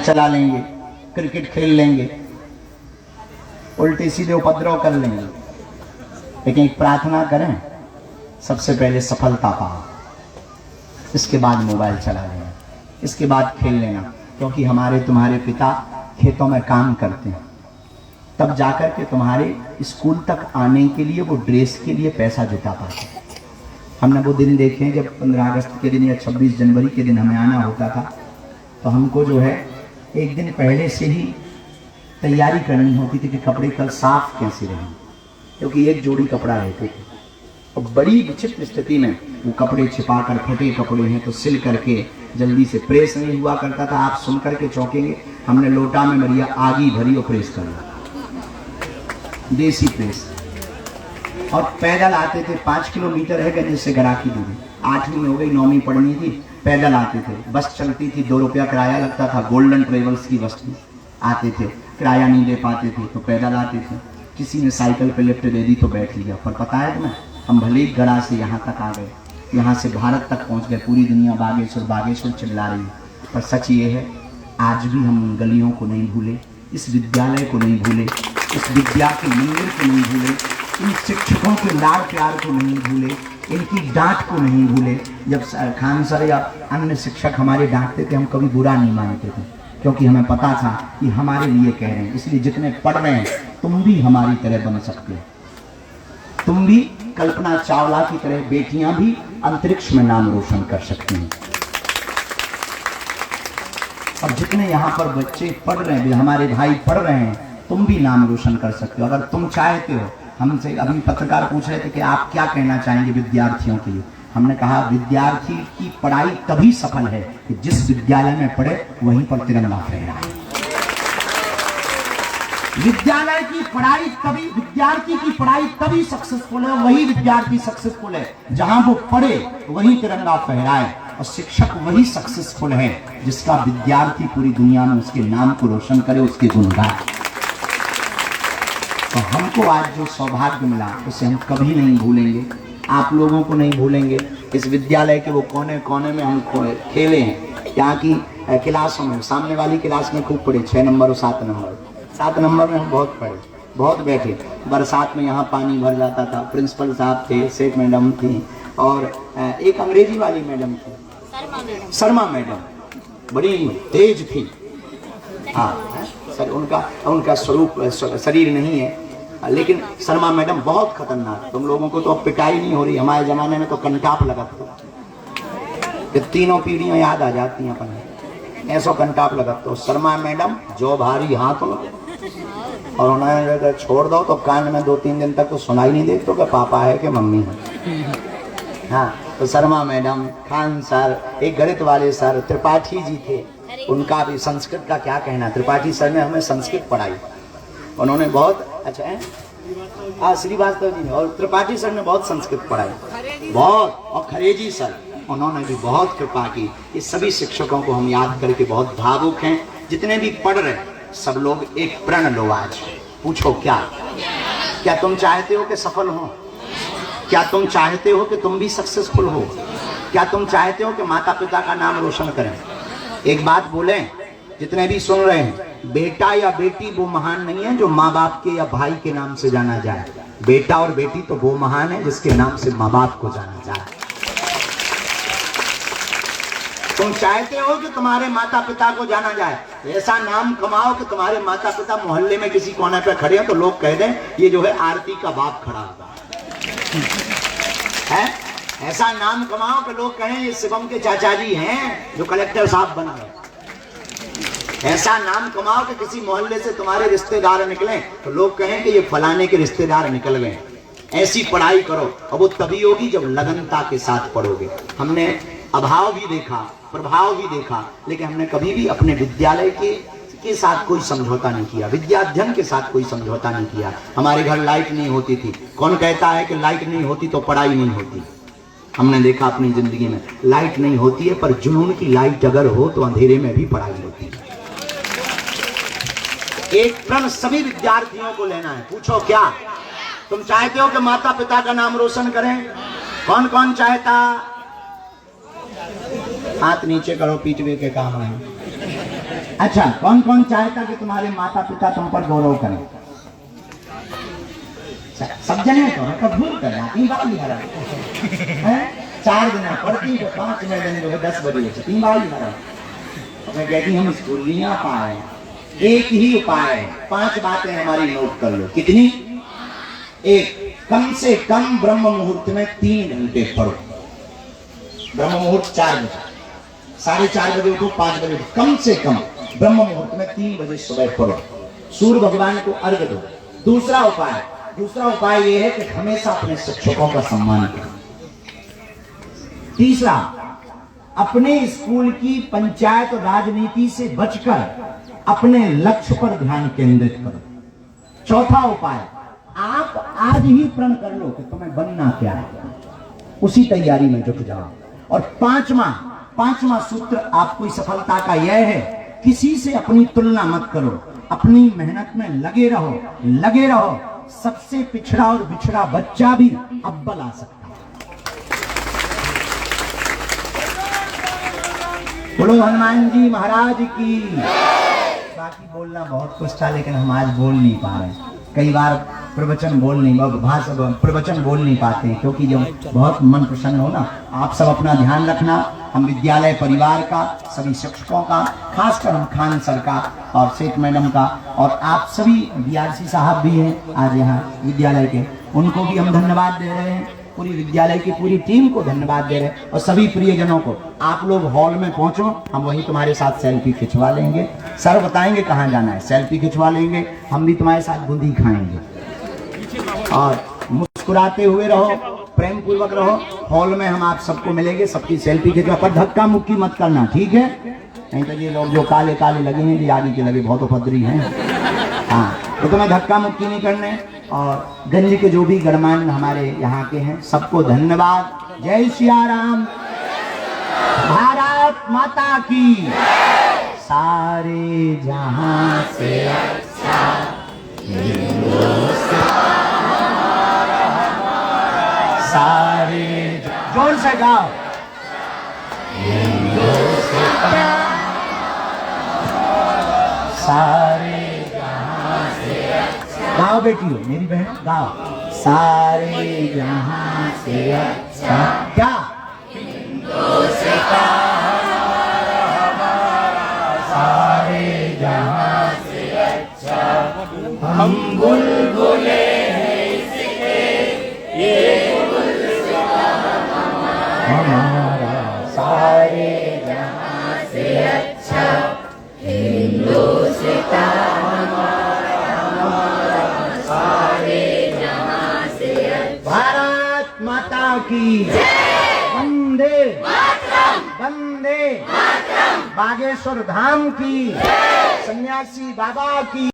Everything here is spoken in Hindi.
चला लेंगे, क्रिकेट खेल लेंगे, उल्टे सीधे उपद्रव कर लेंगे, लेकिन एक प्रार्थना करें, सबसे पहले सफलता पाओ, इसके बाद मोबाइल चला लेना, इसके बाद खेल लेना, क्योंकि हमारे तुम्हारे पिता खेतों में काम करते हैं, तब जाकर के तुम्हारे स्कूल तक आने के लिए वो ड्रेस के लिए पैसा जुटा पाते हैं। हमने वो दिन देखे हैं जब 15 अगस्त के दिन या 26 जनवरी के दिन हमें आना होता था, तो हमको जो है एक दिन पहले से ही तैयारी करनी होती थी कि कपड़े कल साफ कैसे रहें, क्योंकि एक जोड़ी कपड़ा रहते थे और बड़ी विचित्र स्थिति में वो कपड़े छिपा कर, फटे कपड़े हैं तो सिल करके जल्दी से, प्रेस नहीं हुआ करता था, आप सुन करके चौंकेंगे, हमने लोटा में मरिया आगी भरी और प्रेस कर लिया, देसी प्रेस, और पैदल आते थे। 5 किलोमीटर है गंज से गरा की दूरी, 8वीं हो गई, 9वीं पढ़नी थी, पैदल आते थे। बस चलती थी, 2 रुपया किराया लगता था, गोल्डन ट्रेवल्स की बस में आते थे, किराया नहीं दे पाते थे तो पैदल आते थे, किसी ने साइकिल पे लिफ्ट दे दी तो बैठ लिया। पर पता है तुम्हें, हम भले ही गड़ा से यहाँ तक आ गए, यहाँ से भारत तक पहुँच गए, पूरी दुनिया बागेश्वर बागेश्वर चिल्ला रही है, पर सच ये है आज भी हम गलियों को नहीं भूले, इस विद्यालय को नहीं भूले, इस विद्या के मंदिर को नहीं भूले, इन शिक्षकों के लाड़ प्यार को नहीं भूले, इनकी डांट को नहीं भूले। जब खान सर या अन्य शिक्षक हमारे डांटते थे, हम कभी बुरा नहीं मानते थे, क्योंकि हमें पता था कि हमारे लिए कह रहे हैं। इसलिए जितने पढ़ रहे हैं, तुम भी हमारी तरह बन सकते हो, तुम भी कल्पना चावला की तरह बेटियां भी अंतरिक्ष में नाम रोशन कर सकती हैं। और जितने यहाँ पर बच्चे पढ़ रहे हैं, हमारे भाई पढ़ रहे हैं, तुम भी नाम रोशन कर सकते हो अगर तुम चाहते हो। हमसे अभी पत्रकार पूछ रहे थे कि आप क्या कहना चाहेंगे विद्यार्थियों के लिए। हमने कहा विद्यार्थी की पढ़ाई तभी सफल है कि जिस विद्यालय में पढ़े वहीं पर तिरंगा फहराए। विद्यालय की पढ़ाई तभी, विद्यार्थी की पढ़ाई तभी सक्सेसफुल है, वही विद्यार्थी सक्सेसफुल है जहां वो पढ़े वहीं तिरंगा फहराए। और शिक्षक वही सक्सेसफुल है जिसका विद्यार्थी पूरी दुनिया में उसके नाम को रोशन करे, उसके गुण गाए। तो हमको आज जो सौभाग्य मिला उसे हम कभी नहीं भूलेंगे, आप लोगों को नहीं भूलेंगे। इस विद्यालय के वो कोने कोने में हम खेले हैं, यहाँ की क्लासों में, सामने वाली क्लास में खूब पढ़े, 6 नंबर और 7 नंबर। 7 नंबर में हम बहुत पढ़े, बहुत बैठे। बरसात में यहाँ पानी भर जाता था, प्रिंसिपल साहब थे, सेठ मैडम थी, और एक अंग्रेजी वाली मैडम थी, शर्मा मैडम, बड़ी तेज थी। हाँ सर, उनका स्वरूप शरीर नहीं है, लेकिन शर्मा मैडम बहुत खतरनाक। तुम लोगों को तो अब पिटाई नहीं हो रही, हमारे जमाने में तो कंटाप लगा था, ये तीनों पीढ़ियां याद आ जाती हैं अपन, ऐसा कंटाप लगा। तो शर्मा मैडम जो भारी हाथ हो, और उन्हें छोड़ दो तो कान में 2-3 दिन तक तो सुनाई नहीं देते तो कि पापा है कि मम्मी है। हाँ, तो शर्मा मैडम, खान सर, एक गणित वाले सर, त्रिपाठी जी थे, उनका भी संस्कृत का क्या कहना। त्रिपाठी सर ने हमें संस्कृत पढ़ाई, उन्होंने बहुत अच्छा है, श्रीवास्तव जी ने, और त्रिपाठी सर ने बहुत संस्कृत पढ़ाई, बहुत। और खरेजी सर, उन्होंने भी बहुत कृपा की। ये सभी शिक्षकों को हम याद करके बहुत भावुक हैं। जितने भी पढ़ रहे सब लोग एक प्रण लो आज, पूछो क्या तुम चाहते हो कि सफल हो? क्या तुम चाहते हो कि तुम भी सक्सेसफुल हो? क्या तुम चाहते हो कि माता पिता का नाम रोशन करें? एक बात बोलें, जितने भी सुन रहे हैं, बेटा या बेटी वो महान नहीं है जो माँ बाप के या भाई के नाम से जाना जाए। बेटा और बेटी तो वो महान है जिसके नाम से माँ बाप को जाना जाए। तुम चाहते हो कि तुम्हारे माता पिता को जाना जाए, ऐसा नाम कमाओ कि तुम्हारे माता पिता मोहल्ले में किसी कोने पे खड़े हैं तो लोग कह दें ये जो है आरती का बाप खड़ा होगा है। ऐसा नाम कमाओ कि लोग कहें ये शिवम के चाचा जी हैं जो कलेक्टर साहब बना गए। ऐसा नाम कमाओ कि किसी मोहल्ले से तुम्हारे रिश्तेदार निकले तो लोग कहें कि ये फलाने के रिश्तेदार निकल गए। ऐसी पढ़ाई करो, और वो तभी होगी जब लगनता के साथ पढ़ोगे। हमने अभाव भी देखा, प्रभाव भी देखा, लेकिन हमने कभी भी अपने विद्यालय के साथ कोई समझौता नहीं किया, विद्याध्ययन के साथ कोई समझौता नहीं किया। हमारे घर लाइट नहीं होती थी, कौन कहता है कि लाइट नहीं होती तो पढ़ाई नहीं होती? हमने देखा अपनी जिंदगी में लाइट नहीं होती है, पर जुनून की लाइट अगर हो तो अंधेरे में भी पढ़ाई होती है। एक प्रण सभी विद्यार्थियों को लेना है, पूछो क्या तुम चाहते हो कि माता पिता का नाम रोशन करें? कौन कौन चाहता? हाथ नीचे करो, पीटवे के काम है। अच्छा, कौन कौन चाहता कि तुम्हारे माता पिता तुम पर गौरव करें? सब जने तो भूल कर तीन बार नहीं हरा है, 4 दिन पढ़ती तो 5 दिन जो 10 बजे 3 बार नहीं हरा। मैं कहती हम स्कूल नहीं आ पाए, एक ही उपाय है, 5 बातें हमारी नोट कर लो। कितनी? एक, कम से कम ब्रह्म मुहूर्त में 3 घंटे पढ़ो। ब्रह्म मुहूर्त 4 बजे, 4:30 बजे उठो, 5 बजे उठो, कम से कम ब्रह्म मुहूर्त में 3 बजे सुबह पढ़ो। सूर्य भगवान को अर्घ दो। दूसरा उपाय यह है कि हमेशा अपने शिक्षकों का सम्मान करो। तीसरा, अपने स्कूल की पंचायत और राजनीति से बचकर अपने लक्ष्य पर ध्यान केंद्रित करो। चौथा उपाय, आप आज ही प्रण कर लो कि तुम्हें बनना क्या है, उसी तैयारी में जुट जाओ। और पांचवा सूत्र आपको सफलता का यह है, किसी से अपनी तुलना मत करो, अपनी मेहनत में लगे रहो। सबसे पिछड़ा और बिछड़ा बच्चा भी अव्वल आ सकता है। बोलो हनुमान जी महाराज की। बाकी बोलना बहुत कुछ था, लेकिन हम आज बोल नहीं पा रहे। कई बार प्रवचन बोल नहीं पाते, क्योंकि जब बहुत मन प्रसन्न हो ना। आप सब अपना ध्यान रखना, हम विद्यालय परिवार का, सभी शिक्षकों का, खासकर हम खान सर का और सेठ मैडम का, और आप सभी बीआरसी साहब भी हैं आज यहाँ विद्यालय के, उनको भी हम धन्यवाद दे रहे हैं। पूरी विद्यालय की पूरी टीम को धन्यवाद दे रहे हैं, और सभी प्रियजनों को। आप लोग हॉल में पहुंचो, हम वहीं तुम्हारे साथ सेल्फी खिंचवा लेंगे। सर बताएंगे कहाँ जाना है, सेल्फी खिंचवा लेंगे। हम भी तुम्हारे साथ बूंदी खाएंगे, और मुस्कुराते हुए रहो, प्रेम पूर्वक रहो। हॉल में हम आप सबको मिलेंगे, सबकी सेल्फी खिंचवा, पर धक्का मुक्की मत करना, ठीक है? नहीं तो ये लोग जो काले लगे हैं, ये आगे के लगे बहुत उपद्रवी हैं। हाँ, तो तुम्हें धक्का मुक्की नहीं करने। और गंज के जो भी गणमान्य हमारे यहाँ के हैं, सबको धन्यवाद। जय सिया राम, भारत माता की। सारे जहां से अच्छा सारे जोर से गाओ, सारे जहां से अच्छा। गाओ बेटियों, मेरी बहन गाओ। सारे जहां से अच्छा क्या सारे जहां से अच्छा हम बुलबुले हैं इसके, ये हमारा सारे जहां से अच्छा हिंदुस्तान हमारा सारे जहां से अच्छा। भारत माता की वंदे वंदे, बागेश्वर धाम की, सन्यासी बाबा की।